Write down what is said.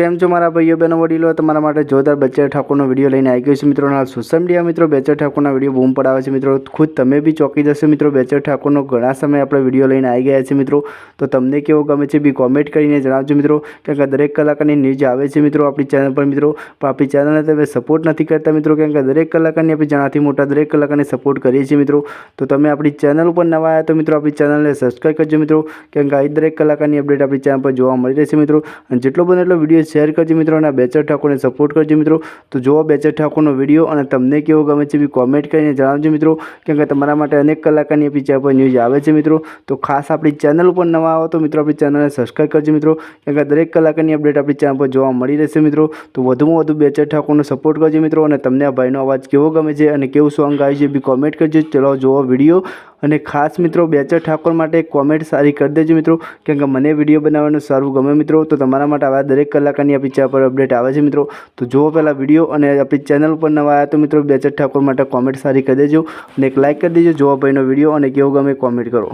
કેમ છો મારા ભાઈઓ બહેનો વડીલો, તમારા માટે જોરદાર બચ્ચર ઠાકોરનો વિડીયો લઈને આવી ગયો છું મિત્રો। હાલ સોશિયલ મીડિયા મિત્રો બચ્ચર ઠાકોરના વિડીયો બૂમ પડાવે છે મિત્રો। ખુદ તમે બી ચોંકી જશો મિત્રો। બચ્ચર ઠાકોરનો ઘણા સમય આપણે વિડીયો લઈને આવી ગયા છે મિત્રો। તો તમને કેવો ગમે છે બી કોમેન્ટ કરીને જણાવજો મિત્રો, કેમ કે દરેક કલાકારની ન્યૂઝ આવે છે મિત્રો આપણી ચેનલ પર મિત્રો। પણ આપણી ચેનલને તમે સપોર્ટ નથી કરતા મિત્રો, કેમ કે દરેક કલાકારની આપણે જણાથી મોટા દરેક કલાકારને સપોર્ટ કરીએ છીએ મિત્રો। તો તમે આપણી ચેનલ ઉપર નવા આવ્યા તો મિત્રો આપણી ચેનલને સબસ્ક્રાઈબ કરજો મિત્રો, કેમ કે આવી દરેક કલાકારની અપડેટ આપણી ચેનલ પર જોવા મળી રહેશે મિત્રો। અને જેટલો બને એટલો વિડીયો શેર કરજો મિત્રો અને બચ્ચર ઠાકોરને સપોર્ટ કરજો મિત્રો। તો જોવો બચ્ચર ઠાકોરનો વિડીયો અને તમને કેવો ગમે છે બી કોમેન્ટ કરીને જણાવજો મિત્રો, કેમ કે તમારા માટે અનેક કલાકારની આપણી ચેનલ પર ન્યૂઝ આવે છે મિત્રો। તો ખાસ આપણી ચેનલ ઉપર નવા આવો તો મિત્રો આપણી ચેનલને સબસ્ક્રાઈબ કરજો મિત્રો, કેમ કે દરેક કલાકારની અપડેટ આપણી ચેનલ પર જોવા મળી રહેશે મિત્રો। તો વધુમાં વધુ બચ્ચર ઠાકોરનો સપોર્ટ કરજો મિત્રો, અને તમને આ ભાઈનો અવાજ કેવો ગમે છે અને કેવું સોંગ ગાય છે બી કોમેન્ટ કરજો। ચલો જોવો વિડીયો, અને ખાસ મિત્રો બચ્ચર ઠાકોર માટે કોમેન્ટ સારી કરી દેજો મિત્રો, કેમ કે મને વિડીયો બનાવવાનું સારું ગમે મિત્રો। તો તમારા માટે આવા દરેક કલાકારની આપણી ચેનલ પર અપડેટ આવે છે મિત્રો। તો જુઓ પહેલાં વિડીયો, અને આપણી ચેનલ ઉપર નવા આવ્યા તો મિત્રો બચ્ચર ઠાકોર માટે કોમેન્ટ સારી કરી દેજો અને એક લાઇક કરી દેજો। જોવા ભાઈનો વિડીયો અને કેવો ગમે કોમેન્ટ કરો।